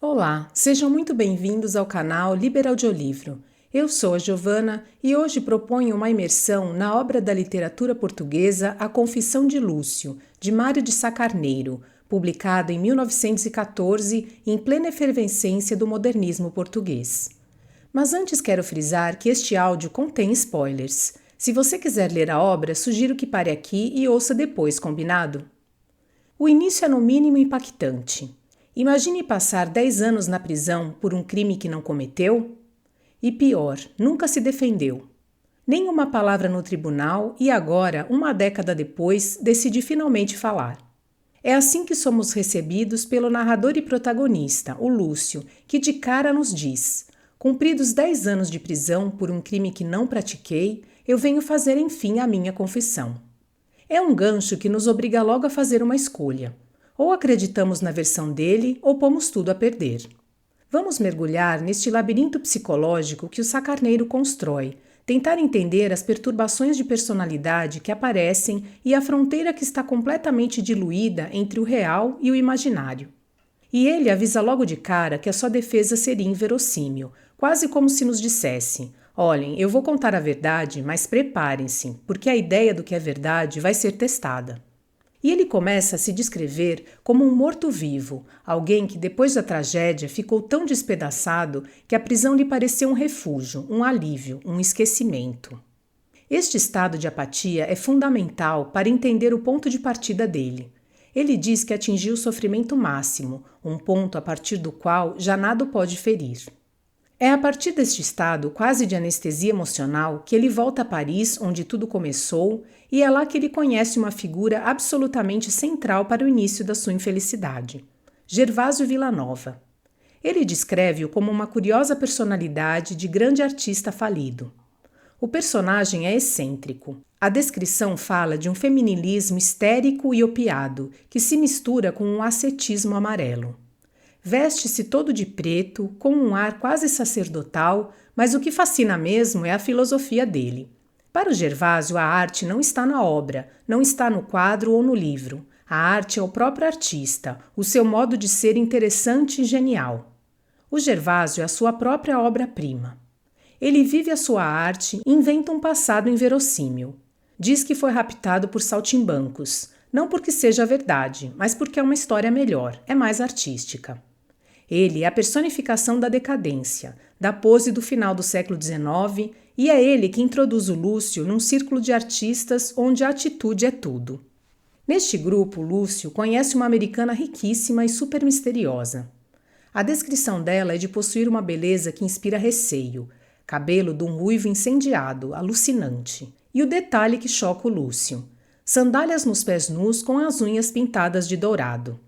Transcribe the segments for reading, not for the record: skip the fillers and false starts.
Olá, sejam muito bem-vindos ao canal Liberaudiolivro. Eu sou a Giovana e hoje proponho uma imersão na obra da literatura portuguesa A Confissão de Lúcio, de Mário de Sá Carneiro, publicado em 1914, em plena efervescência do modernismo português. Mas antes quero frisar que este áudio contém spoilers. Se você quiser ler a obra, sugiro que pare aqui e ouça depois, combinado? O início é no mínimo impactante. Imagine passar 10 anos na prisão por um crime que não cometeu? E pior, nunca se defendeu. Nem uma palavra no tribunal e agora, uma década depois, decide finalmente falar. É assim que somos recebidos pelo narrador e protagonista, o Lúcio, que de cara nos diz: cumpridos 10 anos de prisão por um crime que não pratiquei, eu venho fazer enfim a minha confissão. É um gancho que nos obriga logo a fazer uma escolha. Ou acreditamos na versão dele, ou pomos tudo a perder. Vamos mergulhar neste labirinto psicológico que o Sá Carneiro constrói, tentar entender as perturbações de personalidade que aparecem e a fronteira que está completamente diluída entre o real e o imaginário. E ele avisa logo de cara que a sua defesa seria inverossímil, quase como se nos dissesse: olhem, eu vou contar a verdade, mas preparem-se, porque a ideia do que é verdade vai ser testada. E ele começa a se descrever como um morto-vivo, alguém que depois da tragédia ficou tão despedaçado que a prisão lhe pareceu um refúgio, um alívio, um esquecimento. Este estado de apatia é fundamental para entender o ponto de partida dele. Ele diz que atingiu o sofrimento máximo, um ponto a partir do qual já nada o pode ferir. É a partir deste estado quase de anestesia emocional que ele volta a Paris, onde tudo começou, e é lá que ele conhece uma figura absolutamente central para o início da sua infelicidade: Gervásio Villanova. Ele descreve-o como uma curiosa personalidade de grande artista falido. O personagem é excêntrico. A descrição fala de um femininismo histérico e opiado, que se mistura com um ascetismo amarelo. Veste-se todo de preto, com um ar quase sacerdotal, mas o que fascina mesmo é a filosofia dele. Para o Gervásio, a arte não está na obra, não está no quadro ou no livro. A arte é o próprio artista, o seu modo de ser interessante e genial. O Gervásio é a sua própria obra-prima. Ele vive a sua arte e inventa um passado inverossímil. Diz que foi raptado por saltimbancos, não porque seja verdade, mas porque é uma história melhor, é mais artística. Ele é a personificação da decadência, da pose do final do século XIX, e é ele que introduz o Lúcio num círculo de artistas onde a atitude é tudo. Neste grupo, Lúcio conhece uma americana riquíssima e super misteriosa. A descrição dela é de possuir uma beleza que inspira receio, cabelo de um ruivo incendiado, alucinante. E o detalhe que choca o Lúcio: sandálias nos pés nus com as unhas pintadas de dourado.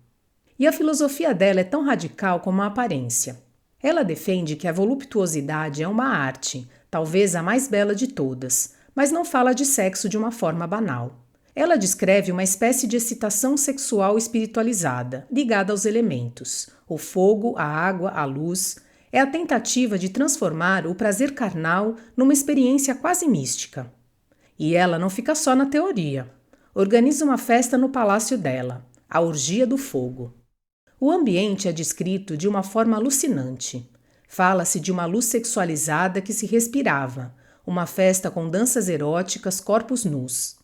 E a filosofia dela é tão radical como a aparência. Ela defende que a voluptuosidade é uma arte, talvez a mais bela de todas, mas não fala de sexo de uma forma banal. Ela descreve uma espécie de excitação sexual espiritualizada, ligada aos elementos: o fogo, a água, a luz. É a tentativa de transformar o prazer carnal numa experiência quase mística. E ela não fica só na teoria. Organiza uma festa no palácio dela, a Orgia do Fogo. O ambiente é descrito de uma forma alucinante. Fala-se de uma luz sexualizada que se respirava, uma festa com danças eróticas, corpos nus.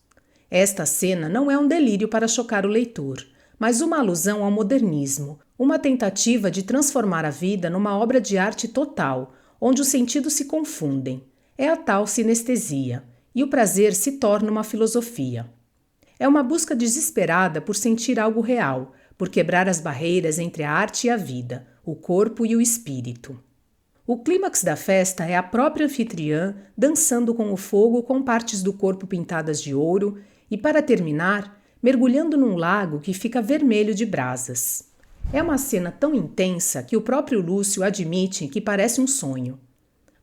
Esta cena não é um delírio para chocar o leitor, mas uma alusão ao modernismo, uma tentativa de transformar a vida numa obra de arte total, onde os sentidos se confundem. É a tal sinestesia, e o prazer se torna uma filosofia. É uma busca desesperada por sentir algo real, por quebrar as barreiras entre a arte e a vida, o corpo e o espírito. O clímax da festa é a própria anfitriã dançando com o fogo com partes do corpo pintadas de ouro e, para terminar, mergulhando num lago que fica vermelho de brasas. É uma cena tão intensa que o próprio Lúcio admite que parece um sonho.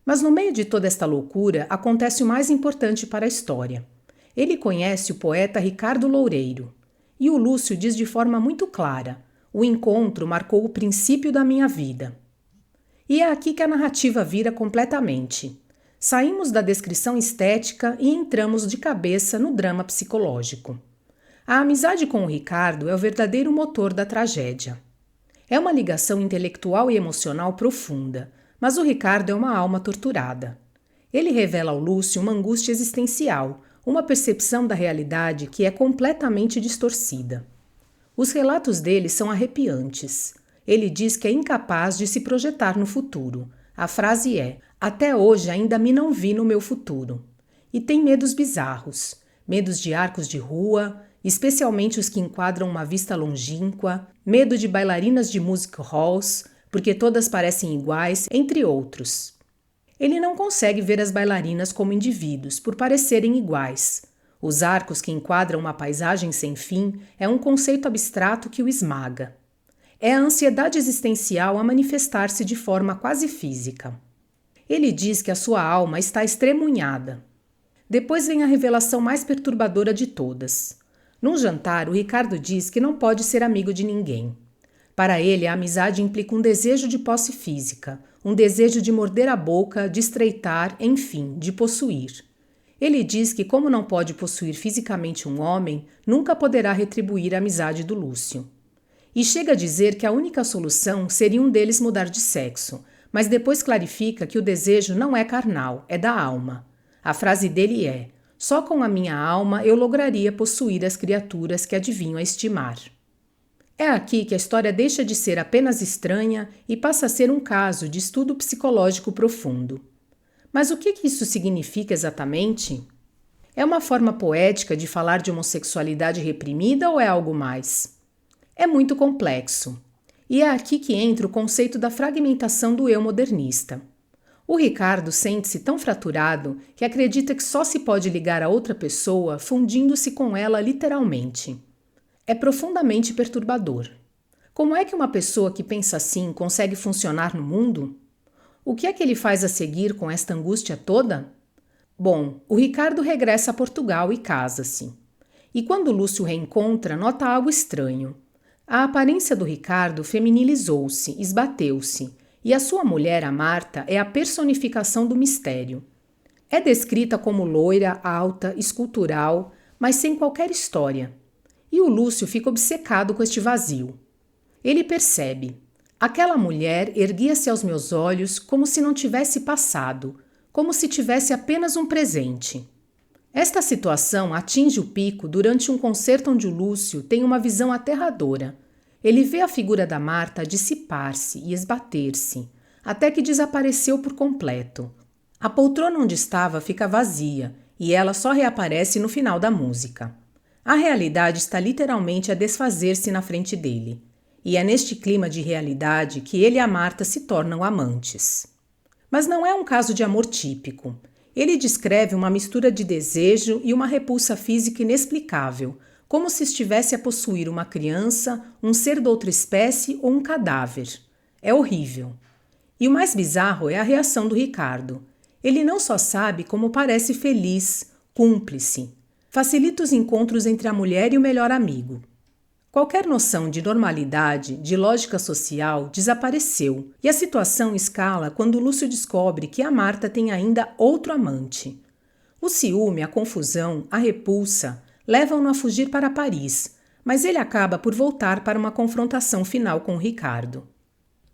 Mas no meio de toda esta loucura acontece o mais importante para a história. Ele conhece o poeta Ricardo Loureiro. E o Lúcio diz de forma muito clara: o encontro marcou o princípio da minha vida. E é aqui que a narrativa vira completamente. Saímos da descrição estética e entramos de cabeça no drama psicológico. A amizade com o Ricardo é o verdadeiro motor da tragédia. É uma ligação intelectual e emocional profunda, mas o Ricardo é uma alma torturada. Ele revela ao Lúcio uma angústia existencial, uma percepção da realidade que é completamente distorcida. Os relatos dele são arrepiantes. Ele diz que é incapaz de se projetar no futuro. A frase é: "Até hoje ainda me não vi no meu futuro." E tem medos bizarros, medos de arcos de rua, especialmente os que enquadram uma vista longínqua, medo de bailarinas de music halls, porque todas parecem iguais, entre outros. Ele não consegue ver as bailarinas como indivíduos, por parecerem iguais. Os arcos que enquadram uma paisagem sem fim é um conceito abstrato que o esmaga. É a ansiedade existencial a manifestar-se de forma quase física. Ele diz que a sua alma está estremunhada. Depois vem a revelação mais perturbadora de todas. Num jantar, o Ricardo diz que não pode ser amigo de ninguém. Para ele, a amizade implica um desejo de posse física, um desejo de morder a boca, de estreitar, enfim, de possuir. Ele diz que, como não pode possuir fisicamente um homem, nunca poderá retribuir a amizade do Lúcio. E chega a dizer que a única solução seria um deles mudar de sexo, mas depois clarifica que o desejo não é carnal, é da alma. A frase dele é: "Só com a minha alma eu lograria possuir as criaturas que adivinho a estimar." É aqui que a história deixa de ser apenas estranha e passa a ser um caso de estudo psicológico profundo. Mas o que isso significa exatamente? É uma forma poética de falar de homossexualidade reprimida ou é algo mais? É muito complexo. E é aqui que entra o conceito da fragmentação do eu modernista. O Ricardo sente-se tão fraturado que acredita que só se pode ligar a outra pessoa fundindo-se com ela literalmente. É profundamente perturbador. Como é que uma pessoa que pensa assim consegue funcionar no mundo? O que é que ele faz a seguir com esta angústia toda? Bom, o Ricardo regressa a Portugal e casa-se. E quando Lúcio o reencontra, nota algo estranho. A aparência do Ricardo feminilizou-se, esbateu-se, e a sua mulher, a Marta, é a personificação do mistério. É descrita como loira, alta, escultural, mas sem qualquer história. E o Lúcio fica obcecado com este vazio. Ele percebe: aquela mulher erguia-se aos meus olhos como se não tivesse passado, como se tivesse apenas um presente. Esta situação atinge o pico durante um concerto onde o Lúcio tem uma visão aterradora. Ele vê a figura da Marta dissipar-se e esbater-se, até que desapareceu por completo. A poltrona onde estava fica vazia e ela só reaparece no final da música. A realidade está literalmente a desfazer-se na frente dele. E é neste clima de realidade que ele e a Marta se tornam amantes. Mas não é um caso de amor típico. Ele descreve uma mistura de desejo e uma repulsa física inexplicável, como se estivesse a possuir uma criança, um ser de outra espécie ou um cadáver. É horrível. E o mais bizarro é a reação do Ricardo. Ele não só sabe como parece feliz, cúmplice. Facilita os encontros entre a mulher e o melhor amigo. Qualquer noção de normalidade, de lógica social, desapareceu, e a situação escala quando Lúcio descobre que a Marta tem ainda outro amante. O ciúme, a confusão, a repulsa levam-no a fugir para Paris, mas ele acaba por voltar para uma confrontação final com o Ricardo.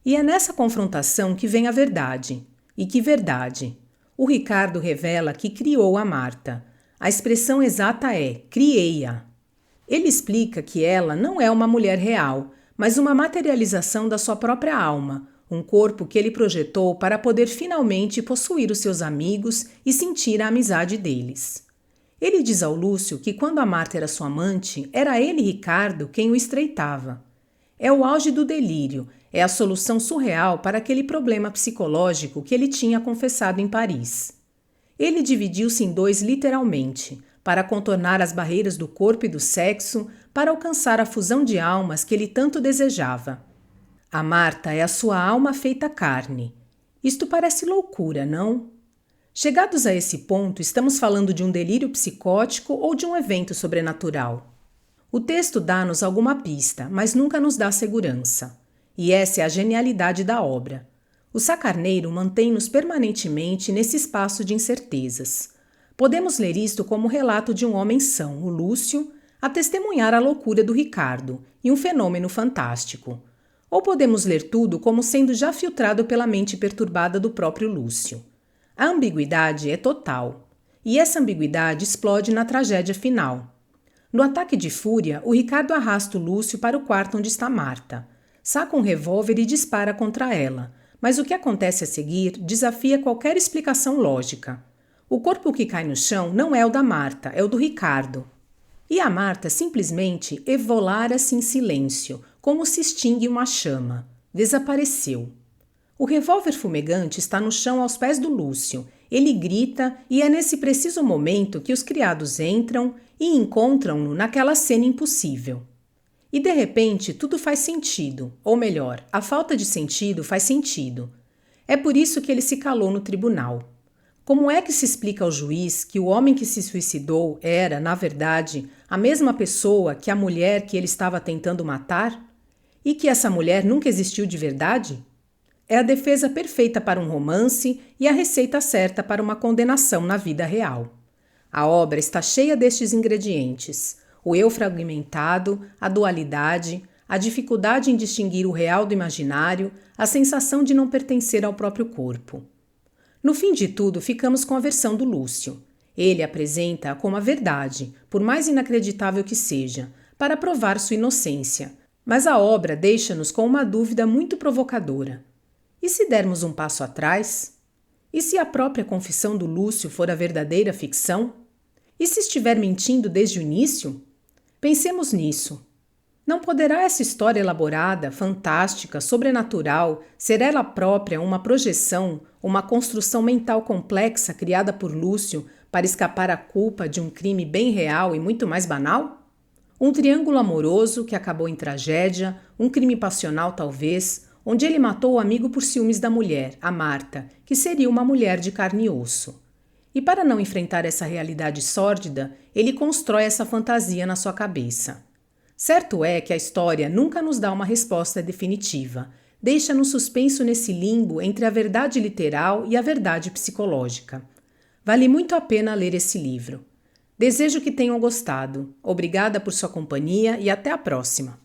E é nessa confrontação que vem a verdade. E que verdade! O Ricardo revela que criou a Marta. A expressão exata é: criei-a. Ele explica que ela não é uma mulher real, mas uma materialização da sua própria alma, um corpo que ele projetou para poder finalmente possuir os seus amigos e sentir a amizade deles. Ele diz ao Lúcio que quando a Marta era sua amante, era ele, Ricardo, quem o estreitava. É o auge do delírio, é a solução surreal para aquele problema psicológico que ele tinha confessado em Paris. Ele dividiu-se em dois literalmente, para contornar as barreiras do corpo e do sexo, para alcançar a fusão de almas que ele tanto desejava. A Marta é a sua alma feita carne. Isto parece loucura, não? Chegados a esse ponto, estamos falando de um delírio psicótico ou de um evento sobrenatural? O texto dá-nos alguma pista, mas nunca nos dá segurança. E essa é a genialidade da obra. O Sacarneiro mantém-nos permanentemente nesse espaço de incertezas. Podemos ler isto como o relato de um homem são, o Lúcio, a testemunhar a loucura do Ricardo e um fenômeno fantástico. Ou podemos ler tudo como sendo já filtrado pela mente perturbada do próprio Lúcio. A ambiguidade é total, e essa ambiguidade explode na tragédia final. No ataque de fúria, o Ricardo arrasta o Lúcio para o quarto onde está Marta. Saca um revólver e dispara contra ela, mas o que acontece a seguir desafia qualquer explicação lógica. O corpo que cai no chão não é o da Marta, é o do Ricardo. E a Marta simplesmente evolara-se em silêncio, como se extingue uma chama. Desapareceu. O revólver fumegante está no chão aos pés do Lúcio. Ele grita e é nesse preciso momento que os criados entram e encontram-no naquela cena impossível. E de repente tudo faz sentido, ou melhor, a falta de sentido faz sentido. É por isso que ele se calou no tribunal. Como é que se explica ao juiz que o homem que se suicidou era, na verdade, a mesma pessoa que a mulher que ele estava tentando matar? E que essa mulher nunca existiu de verdade? É a defesa perfeita para um romance e a receita certa para uma condenação na vida real. A obra está cheia destes ingredientes: o eu fragmentado, a dualidade, a dificuldade em distinguir o real do imaginário, a sensação de não pertencer ao próprio corpo. No fim de tudo, ficamos com a versão do Lúcio. Ele apresenta-a como a verdade, por mais inacreditável que seja, para provar sua inocência. Mas a obra deixa-nos com uma dúvida muito provocadora. E se dermos um passo atrás? E se a própria confissão do Lúcio for a verdadeira ficção? E se estiver mentindo desde o início? Pensemos nisso. Não poderá essa história elaborada, fantástica, sobrenatural, ser ela própria uma projeção, uma construção mental complexa criada por Lúcio para escapar à culpa de um crime bem real e muito mais banal? Um triângulo amoroso que acabou em tragédia, um crime passional talvez, onde ele matou o amigo por ciúmes da mulher, a Marta, que seria uma mulher de carne e osso. E para não enfrentar essa realidade sórdida, ele constrói essa fantasia na sua cabeça. Certo é que a história nunca nos dá uma resposta definitiva, deixa-nos suspenso nesse limbo entre a verdade literal e a verdade psicológica. Vale muito a pena ler esse livro. Desejo que tenham gostado. Obrigada por sua companhia e até a próxima.